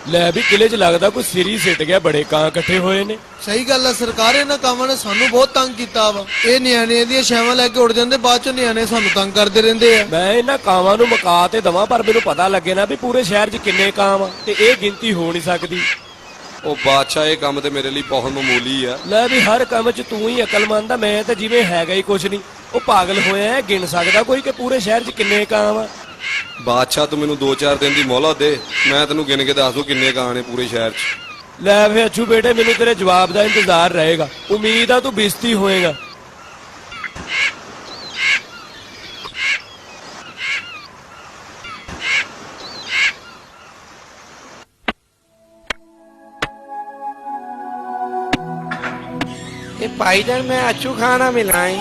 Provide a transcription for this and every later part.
ਲੈ ਵੀ ਕਿਲੇ 'ਚ ਲੱਗਦਾ ਕੋਈ ਸਿਰੀ ਸਿੱਟ ਗਿਆ, ਬੜੇ ਕਾਂ ਇਕੱਠੇ ਹੋਏ ਨੇ। ਸਹੀ ਗੱਲ ਆ, ਸਰਕਾਰ ਇਹਨਾਂ ਕਾਵਾਂ ਨੇ ਸਾਨੂੰ ਬਹੁਤ ਤੰਗ ਕੀਤਾ ਵਾ। ਇਹ ਨਿਆਣੇ ਦੀਆਂ ਛਾਵਾਂ ਲੈ ਕੇ ਉੱਡ ਜਾਂਦੇ, ਬਾਅਦ ਚੋਂ ਨਿਆਣੇ ਸਾਨੂੰ ਤੰਗ ਕਰਦੇ ਰਹਿੰਦੇ ਆ। ਮੈਂ ਇਹਨਾਂ ਕਾਵਾਂ ਨੂੰ ਮੁਕਾ ਤੇ ਦਵਾਂ, ਪਰ ਮੈਨੂੰ ਪਤਾ ਲੱਗੇ ਨਾ ਵੀ ਪੂਰੇ ਸ਼ਹਿਰ 'ਚ ਕਿੰਨੇ ਕਾਂ ਵਾ, ਤੇ ਇਹ ਗਿਣਤੀ ਹੋ ਨਹੀਂ ਸਕਦੀ। ਉਹ ਬਾਦਸ਼ਾਹ, ਇਹ ਕੰਮ ਤੇ ਮੇਰੇ ਲਈ ਬਹੁਤ ਮਾਮੂਲੀ ਆ। ਲੈ ਵੀ ਹਰ ਕੰਮ 'ਚ ਤੂੰ ਹੀ ਅਕਲਮੰਦ ਆ, ਮੈਂ ਤਾਂ ਜਿਵੇਂ ਹੈਗਾ ਹੀ ਕੁਛ ਨਹੀਂ। ਉਹ ਪਾਗਲ ਹੋਇਆ, ਗਿਣ ਸਕਦਾ ਕੋਈ ਕਿ ਪੂਰੇ ਸ਼ਹਿਰ 'ਚ ਕਿੰਨੇ ਕਾਂ ਵਾ? ਬਾਦਸ਼ਾਹ ਤੂੰ ਮੈਨੂੰ 2-4 ਦਿਨ ਦੀ ਮੌਹਲਤ ਦੇ, ਮੈਂ ਤੈਨੂੰ ਗਿਣ ਕੇ ਦੱਸ ਦੂੰ ਕਿੰਨੇ ਕਾਂ ਨੇ ਪੂਰੇ ਸ਼ਹਿਰ 'ਚ। ਲੈ ਵੇ ਅੱਛੂ ਬੇਟੇ, ਮੈਨੂੰ ਤੇਰੇ ਜਵਾਬ ਦਾ ਇੰਤਜ਼ਾਰ ਰਹੇਗਾ। ਉਮੀਦ ਆ ਤੂੰ ਬੇਇੱਜ਼ਤੀ ਹੋਏਗਾ। भाईजान मैं अच्छू खाना मिलाए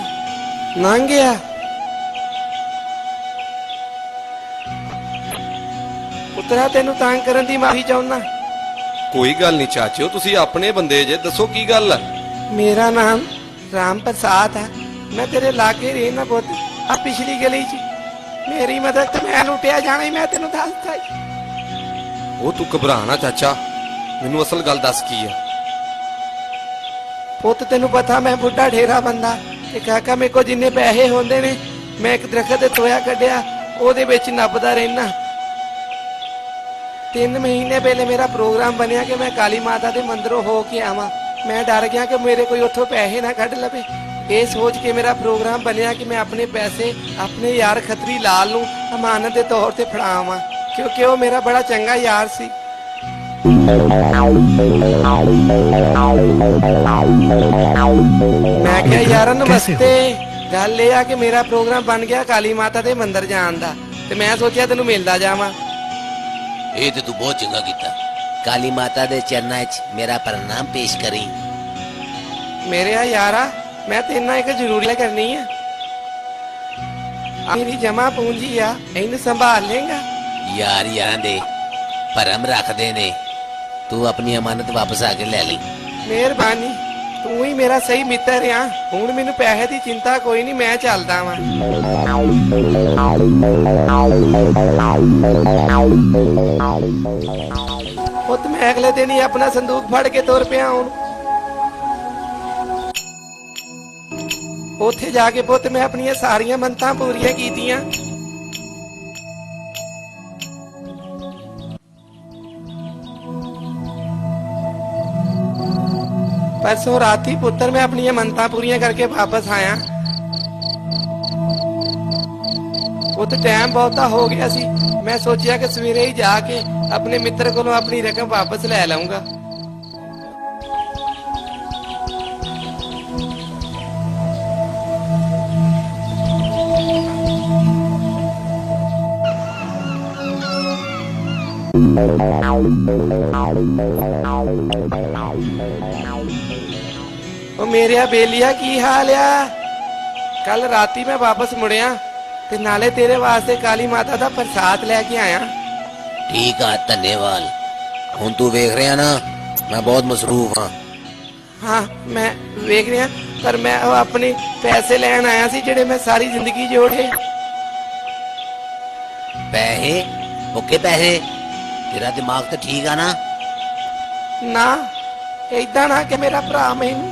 लंघ गया। पुत्रा तेनू तंग करन दी माफी चाहुंदा। ਕੋਈ ਗੱਲ ਨਹੀਂ ਚਾਚਿਓ, ਤੁਸੀਂ ਆਪਣੇ ਬੰਦੇ ਜੇ, ਦੱਸੋ ਕੀ ਗੱਲ ਆ। मेरा नाम राम प्रसाद है, मैं तेरे लागे रहना पुत। आ पिछली गली च मेरी मदद ते मैं लुटिया जाना ही, मैं तेनू दसदा ही। ਉਹ ਤੂੰ ਘਬਰਾ ਨਾ ਚਾਚਾ, ਮੈਨੂੰ ਅਸਲ ਗੱਲ ਦੱਸ ਕੀ ਆ। ਪੁੱਤ ਤੈਨੂੰ ਪਤਾ ਮੈਂ ਬੁੱਢਾ ਠੇਰਾ ਬੰਦਾ ਤੇ ਕਾਕਾ ਮੇਰੇ ਕੋ ਜਿੰਨੇ ਪੈਸੇ ਹੁੰਦੇ ਨੇ ਮੈਂ ਇੱਕ ਦਰਖਤ ਤੇ ਟੋਇਆ ਕੱਢਿਆ, ਉਹਦੇ ਵਿੱਚ ਨੱਪਦਾ ਰਹਿਣਾ। 3 ਮਹੀਨੇ ਪਹਿਲੇ ਮੇਰਾ ਪ੍ਰੋਗਰਾਮ ਬਣਿਆ ਕਿ ਮੈਂ ਕਾਲੀ ਮਾਤਾ ਦੇ ਮੰਦਿਰੋਂ ਹੋ ਕੇ ਆਵਾਂ। ਮੈਂ ਡਰ ਗਿਆ ਕਿ ਮੇਰੇ ਕੋਈ ਉੱਥੋਂ ਪੈਸੇ ਨਾ ਕੱਢ ਲਵੇ। ਇਹ ਸੋਚ ਕੇ ਮੇਰਾ ਪ੍ਰੋਗਰਾਮ ਬਣਿਆ ਕਿ ਮੈਂ ਆਪਣੇ ਪੈਸੇ ਆਪਣੇ ਯਾਰ ਖੱਤਰੀ ਲਾਲ ਨੂੰ ਅਮਾਨਤ ਦੇ ਤੌਰ ਤੇ ਫੜਾਵਾਂ, ਕਿਉਂਕਿ ਉਹ ਮੇਰਾ ਬੜਾ ਚੰਗਾ ਯਾਰ ਸੀ। मैं क्या यार नमस्ते, गल ये आ कि मेरा प्रोग्राम बन गया काली माता दे मंदिर जान दा, ते मैं सोचा तेनू मिलदा जावां। ये तो तू बहुत चंगा कीता। काली माता दे चरनां च मेरा प्रणाम पेश करी। मेरे यारा मैं तेरे नाल एक जरूरी करनी है। मेरी जमा पूंजी आ, इन्हू संभाल लेगा? यार यारां दे भरम रखदे ने, तू अपनी अमानत वापस आके ले ली। मेहरबानी, तू ही मेरा सही मित्र आ। हुण मैनू पैसे की चिंता कोई नहीं, मैं चलदा वां। पुत मैं अगले दिन ही अपना संदूक फड़ के तुर पिया। हुण उत्थे जाके पुत मैं अपनी सारियां मनतां पूरियां कीतियां। परसों राती पुत्र मैं अपनी मनता पूरियां करके वापस आया। वो तो टाइम बहुता हो गया सी, मैं सोचा कि सवेरे ही जाके अपने मित्र को अपनी रकम वापस ले लूंगा। ओ मेरे बेलिया की हाल आ? कल राती मैं वापस मुड़िया ते नाले तेरे वास्ते काली माता दा प्रसाद लेके आया। ठीक है, धन्यवाद। हुण तू वेख रहा ना, मैं बहुत मसरूफ हाँ। हाँ मैं वेख रहा, पर मैं अपने पैसे लैन आया सी जेड़े मैं सारी जिंदगी जोड़े। पैसे? ओके पैसे? तेरा दिमाग तो ठीक है ना? ना इदा ना कि मेरा भरा मैनू,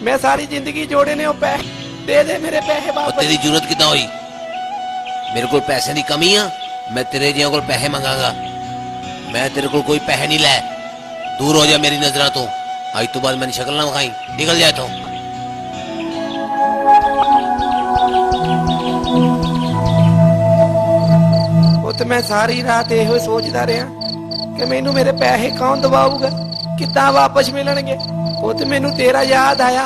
मैं सारी जिंदगी जोड़े ने पैसे दे दे, मेरे पैसे वापस। तेरी जरूरत कितना हुई? मेरे को पैसे की कमी है, मैं तेरे जिया को पैसे मंगागा। मैं तेरे को कोई पैसे नहीं लै, दूर हो जा मेरी नजर तो। आज तो बाद मैंने शक्ल ना विखाई, निकल जाए तो। तो मैं सारी रात यो सोचता रहा कि मैनू मेरे पैसे कौन दबाऊगा, कितना वापस मिलणगे। पुत मैनू तेरा याद आया,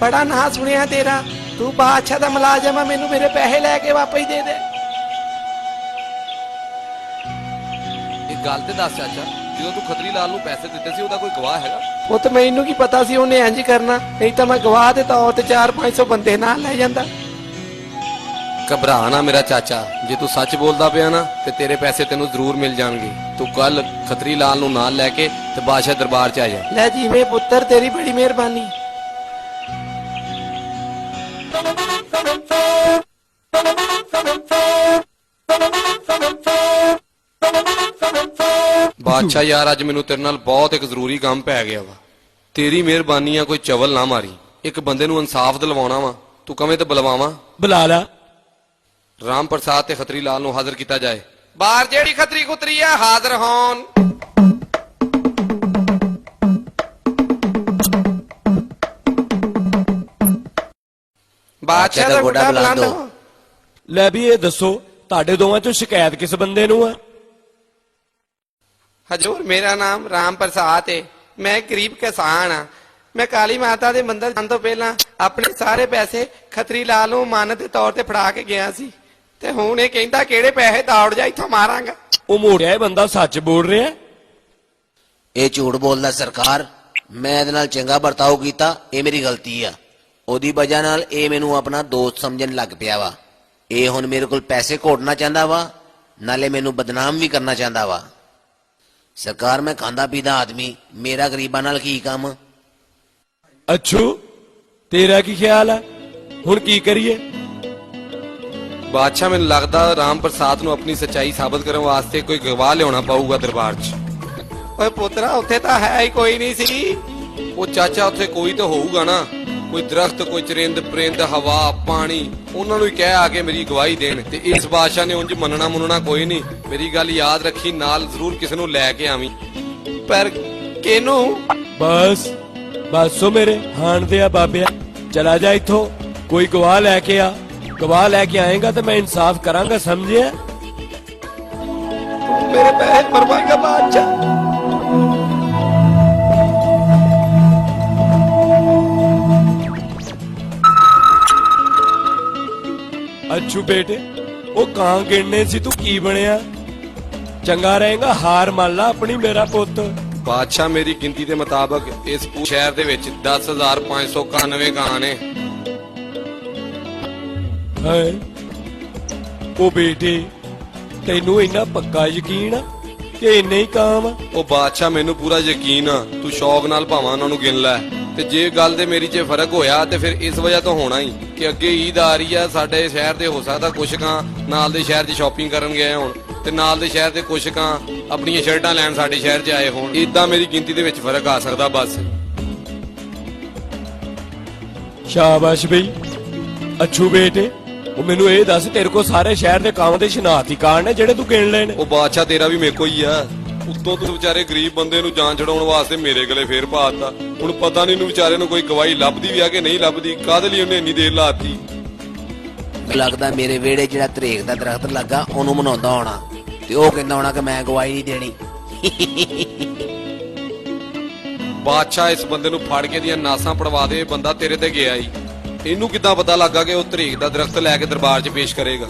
बड़ा ना सुनिया तेरा, तू बादशाह दा मुलाजम है, मैनू मेरे पैसे लैके वापस दे दे। एक गल ते दस चाचा, जो तू खतरी लाल नूं पैसे दिते सी, ओहदा कोई गवाह हैगा? पुत मैनू की पता सी उन्हें इंज करना, नहीं तो मैं गवाह दे तौर ते 400-500 बंदे नाल ले जांदा। घबरा ना मेरा चाचा, जे तू सच बोलदा पिया ना ते तेरे पैसे तेनू जरूर मिल जाणगे। तू कल खतरी लाल नूं नाल लैके ते बादशाह दरबार च आ जा। ले जी मेरे पुत्र, तेरी बड़ी मेहरबानी। ਬਾਦਸ਼ਾਹ ਯਾਰ ਅੱਜ ਮੈਨੂੰ ਤੇਰੇ ਨਾਲ ਬਹੁਤ ਇੱਕ ਜ਼ਰੂਰੀ ਕੰਮ ਪੈ ਗਿਆ ਵਾ। ਤੇਰੀ ਮਿਹਰਬਾਨੀ ਆ ਕੋਈ ਚਵਲ ਨਾ ਮਾਰੀ। ਇੱਕ ਬੰਦੇ ਨੂੰ ਇਨਸਾਫ ਦਿਲਵਾਉਣਾ ਵਾ, ਤੂੰ ਕਵੇਂ ਤੇ ਬੁਲਵਾਵਾਂ। ਬੁਲਾ ਲਾ। ਰਾਮ ਪ੍ਰਸਾਦ ਤੇ ਖੱਤਰੀ ਲਾਲ ਨੂੰ ਹਾਜ਼ਰ ਕੀਤਾ ਜਾਏ। ਬਾਹਰ ਜਿਹੜੀ ਖੱਤਰੀ ਖੁਤਰੀ ਆ ਹਾਜ਼ਰ ਹੋਣ। ਬਾਦਸ਼ਾਹ ਦਾ ਗੋਡਾ ਬੁਲੰਦ ਹੋ। ਲੈ ਵੀ ਇਹ ਦੱਸੋ ਤੁਹਾਡੇ ਦੋਵਾਂ ਚੋਂ ਸ਼ਿਕਾਇਤ ਕਿਸ ਬੰਦੇ ਨੂੰ ਆ? ਹਜੂਰ ਮੇਰਾ ਨਾਮ ਰਾਮ ਪ੍ਰਸਾਦ ਹੈ। ਮੈਂ ਗਰੀਬ ਕਿਸਾਨ ਆ। ਮੈਂ ਕਾਲੀ ਮਾਤਾ ਦੇ ਮੰਦਿਰ ਜਾਣ ਤੋਂ ਪਹਿਲਾਂ ਆਪਣੇ ਸਾਰੇ ਪੈਸੇ ਖੱਤਰੀ ਲਾਲ ਨੂੰ ਮਾਨਤ ਦੇ ਤੌਰ ਤੇ ਫੜਾ ਕੇ ਗਿਆ ਸੀ ਤੇ ਹੁਣ ਇਹ ਕਹਿੰਦਾ ਕਿਹੜੇ ਪੈਸੇ ਦੌੜ ਜਾ ਇੱਥੋਂ ਮਾਰਾਂਗਾ। ਉਹ ਮੋੜਿਆ ਇਹ ਬੰਦਾ ਸੱਚ ਬੋਲ ਰਿਹਾ। ਇਹ ਝੂਠ ਬੋਲਦਾ ਸਰਕਾਰ। ਮੈਂ ਇਹਦੇ ਨਾਲ ਚੰਗਾ ਵਰਤਾਓ ਕੀਤਾ, ਇਹ ਮੇਰੀ ਗਲਤੀ ਆ। ਉਹਦੀ ਵਜ੍ਹਾ ਨਾਲ ਇਹ ਮੈਨੂੰ ਆਪਣਾ ਦੋਸਤ ਸਮਝਣ ਲੱਗ ਪਿਆ ਵਾ। ਇਹ ਹੁਣ ਮੇਰੇ ਕੋਲ ਪੈਸੇ ਘੋਟਣਾ ਚਾਹੁੰਦਾ ਵਾ, ਨਾਲੇ ਮੈਨੂੰ ਬਦਨਾਮ ਵੀ ਕਰਨਾ ਚਾਹੁੰਦਾ ਵਾ। ਸਰਕਾਰ ਮੈਂ ਖਾਂਦਾ ਪੀਦਾ ਆਦਮੀ, ਮੇਰਾ ਗਰੀਬਾਂ ਨਾਲ ਕੀ ਕੰਮ। ਅੱਛੂ ਤੇਰਾ ਕੀ ਖਿਆਲ ਆ? ਹੁਣ ਕੀ ਕਰੀਏ? ਬਾਦਸ਼ਾਹ ਮੈਨੂੰ ਲੱਗਦਾ ਰਾਮ ਪ੍ਰਸਾਦ ਨੂੰ ਆਪਣੀ ਸੱਚਾਈ ਸਾਬਤ ਕਰਨ ਵਾਸਤੇ ਕੋਈ ਗਵਾਹ ਲਿਆਉਣਾ ਪਊਗਾ ਦਰਬਾਰ 'ਚ। ਓਏ ਪੁੱਤਰਾ ਉੱਥੇ ਤਾਂ ਹੈ ਹੀ ਕੋਈ ਨਹੀਂ ਸੀ। ਉਹ ਚਾਚਾ ਉੱਥੇ ਕੋਈ ਤਾਂ ਹੋਊਗਾ ਨਾ, ਕੋਈ ਦਰਖਤ, ਕੋਈ ਚਰਿੰਦ ਪਰਿੰਦ, ਹਵਾ, ਪਾਣੀ। ਉਹਨਾਂ ਨੂੰ ਹੀ ਕਹਿ ਆ ਕੇ ਮੇਰੀ ਗਵਾਹੀ ਦੇਣ। ਤੇ ਇਸ ਬਾਦਸ਼ਾਹ ਨੇ ਉਂਝ ਮੰਨਣਾ ਕੋਈ ਨਹੀਂ। ਮੇਰੀ ਗੱਲ ਯਾਦ ਰੱਖੀ, ਨਾਲ ਜ਼ਰੂਰ ਕਿਸੇ ਨੂੰ ਲੈ ਕੇ ਆਵੀਂ। ਪਰ ਕਿਹਨੂੰ? ਬਸ ਉਹ ਮੇਰੇ ਹਾਣ ਦੇ ਆ ਬਾਬਿਆ, ਚਲਾ ਜਾ ਇੱਥੋਂ। ਕੋਈ ਗਵਾਹ ਲੈ ਕੇ ਆ। ਗਵਾਹ ਲੈ ਕੇ ਆਏਗਾ ਤੇ ਮੈਂ ਇਨਸਾਫ ਕਰਾਂਗਾ, ਸਮਝਿਆ? ਮੇਰੇ ਪੈਸੇ ਮਰਵਾਏਗਾ ਬਾਦਸ਼ਾਹ। ਅੱਛੂ ਬੇਟੇ ਉਹ ਕਾਂ ਗਿਣਨੇ ਸੀ, ਤੂੰ ਕੀ ਬਣਿਆ? ਚੰਗਾ ਰਹੇਗਾ ਹਾਰ ਮੰਨ ਲਾ ਆਪਣੀ, ਮੇਰਾ ਪੁੱਤ। ਬਾਦਸ਼ਾਹ ਮੇਰੀ ਗਿਣਤੀ ਦੇ ਮੁਤਾਬਕ ਇਸ ਪੂਰੇ ਸ਼ਹਿਰ ਦੇ ਵਿੱਚ 10,591 ਗਾਂ ਨੇ। ਹੈ ਉਹ ਬੇਟੇ ਤੈਨੂੰ ਇੰਨਾ ਪੱਕਾ ਯਕੀਨ ਆ ਕਿ ਇੰਨੇ ਹੀ ਕਾਮ ਆ? ਉਹ ਬਾਦਸ਼ਾਹ ਮੈਨੂੰ ਪੂਰਾ ਯਕੀਨ ਆ, ਤੂੰ ਸ਼ੌਕ ਨਾਲ ਭਾਵਾਂ ਉਹਨਾਂ ਨੂੰ ਗਿਣ ਲੈ। ਤੇ ਜੇ ਗੱਲ ਦੇ ਮੇਰੀ 'ਚ ਫਰਕ ਹੋਇਆ ਤੇ ਫਿਰ ਇਸ ਵਜ੍ਹਾ ਤੋਂ ਹੋਣਾ ਹੀ ਕਿ ਅੱਗੇ ਈਦ ਆ ਰਹੀ ਆ। ਸਾਡੇ ਸ਼ਹਿਰ ਦੇ ਹੋ ਸਕਦਾ ਕੁਛ ਕਾਂ ਨਾਲ ਦੇ ਸ਼ਹਿਰ 'ਚ ਸ਼ਾਪਿੰਗ ਕਰਨ ਗਏ ਹੋਣ ਤੇ ਨਾਲ ਦੇ ਸ਼ਹਿਰ ਦੇ ਕੁਛ ਕਾਂ ਆਪਣੀਆਂ ਸ਼ਰਟਾਂ ਲੈਣ ਸਾਡੇ ਸ਼ਹਿਰ 'ਚ ਆਏ ਹੋਣ। ਇਦਾਂ ਮੇਰੀ ਗਿਣਤੀ ਦੇ ਵਿੱਚ ਫਰਕ ਆ ਸਕਦਾ ਬਸ। ਸ਼ਾਬਾਸ਼ ਬਈ। ਅੱਛੂ ਬੇਟੇ ਉਹ ਮੈਨੂੰ ਇਹ ਦੱਸ, ਤੇਰੇ ਕੋਲ ਸਾਰੇ ਸ਼ਹਿਰ ਦੇ ਕਾਮ ਦੇ ਸ਼ਨਾਖਤੀ ਕਾਰਡ ਨੇ ਜਿਹੜੇ ਤੂੰ ਗਿਣ ਲਏ ਨੇ? ਉਹ ਬਾਦਸ਼ਾਹ ਤੇਰਾ ਵੀ ਮੇਰੇ ਕੋਲ ਹੀ ਆ। ਉੱਤੋਂ ਤੂੰ ਵਿਚਾਰੇ ਗਰੀਬ ਬੰਦੇ ਨੂੰ ਜਾਨ ਛਡਾਉਣ ਵਾਸਤੇ ਮੇਰੇ ਗਲੇ ਫੇਰ ਪਾਤਾ। ਹੁਣ ਪਤਾ ਨਹੀਂ ਨੂੰ ਵਿਚਾਰੇ ਨੂੰ ਕੋਈ ਗਵਾਹੀ ਲੱਭਦੀ ਵੀ ਆ ਕਿ ਨਹੀਂ ਲੱਭਦੀ। ਕਾਹਦੇ ਲਈ ਉਹਨੇ ਇੰਨੀ ਦੇਰ ਲਾਤੀ? ਲੱਗਦਾ ਮੇਰੇ ਵਿਹੜੇ ਜਿਹੜਾ ਤਰੇਕ ਦਾ ਦਰਖਤ ਲੱਗਾ ਉਹਨੂੰ ਮਨਾਉਂਦਾ ਹੋਣਾ ਤੇ ਉਹ ਕਹਿੰਦਾ ਹੋਣਾ ਕਿ ਮੈਂ ਗਵਾਹੀ ਨਹੀਂ ਦੇਣੀ। ਬਾਦਸ਼ਾਹ ਇਸ ਬੰਦੇ ਨੂੰ ਫੜ ਕੇ ਦੀਆਂ ਨਾਸਾਂ ਪੜਵਾ ਦੇ। ਇਹ ਬੰਦਾ ਤੇਰੇ ਤੇ ਗਿਆ ਹੀ। ਇਹਨੂੰ ਕਿੱਦਾਂ ਪਤਾ ਲੱਗਾ ਕਿ ਉਹ ਤਰੇਕ ਦਾ ਦਰਖਤ ਲੈ ਕੇ ਦਰਬਾਰ 'ਚ ਪੇਸ਼ ਕਰੇਗਾ?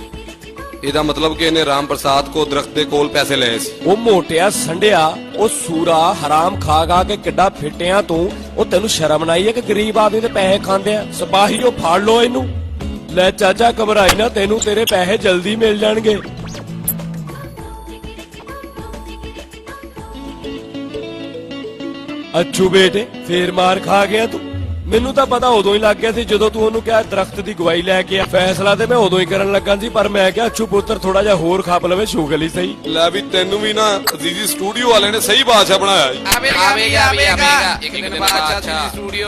ਇਹਦਾ ਮਤਲਬ ਕਿ ਇਹਨੇ ਰਾਮ ਪ੍ਰਸਾਦ ਕੋ ਦਰਖਤ ਦੇ ਕੋਲ ਪੈਸੇ ਲਏ ਸੀ। ਉਹ ਮੋਟਿਆ ਸੰਡਿਆ, ਉਹ ਸੂਰਾ ਹਰਾਮ ਖਾ ਕੇ ਕਿੱਡਾ ਫਿੱਟਿਆ ਤੂੰ। ਉਹ ਤੈਨੂੰ ਸ਼ਰਮ ਨਾ ਆਈ ਹੈ ਕਿ ਗਰੀਬ ਆਦਮੀ ਦੇ ਪੈਸੇ ਖਾਂਦੇ ਆ? ਸਿਪਾਹੀਓ ਫੜ ਲੋ ਇਹਨੂੰ। ਲੈ ਚਾਚਾ ਘਬਰਾਈ ਨਾ, ਤੈਨੂੰ ਤੇਰੇ ਪੈਸੇ ਜਲਦੀ ਮਿਲ ਜਾਣਗੇ। ਅੱਛੂ ਬੇਟੇ ਫੇਰ ਮਾਰ ਖਾ ਗਿਆ ਤੂੰ। ਮੈਨੂੰ ਤਾਂ ਪਤਾ ਉਦੋਂ ਹੀ ਲੱਗ ਗਿਆ ਸੀ ਜਦੋਂ ਤੂੰ ਉਹਨੂੰ ਕਿਹਾ ਦਰਖਤ ਦੀ ਗਵਾਹੀ ਲੈ ਕੇ ਆ। ਫੈਸਲਾ ਤੇ ਮੈਂ ਉਦੋਂ ਹੀ ਕਰਨ ਲੱਗਾ ਸੀ, ਪਰ ਮੈਂ ਕਿਹਾ ਅੱਛੂ ਪੁੱਤਰ ਥੋੜਾ ਜਿਹਾ ਹੋਰ ਖਾਪ ਲਵੇ, ਸ਼ੁਗਲ ਹੀ ਸਹੀ। ਲੈ ਵੀ ਤੈਨੂੰ ਵੀ ਨਾ ਅਜ਼ੀਜ਼ੀ ਸਟੂਡੀਓ ਵਾਲੇ ਨੇ ਸਹੀ ਬਾਦਸ਼ਾਹ ਬਣਾਇਆ। ਆਵੇਗਾ ਇੱਕ ਦਿਨ ਬਾਦਸ਼ਾਹ ਦੀ ਸਟੂਡੀਓ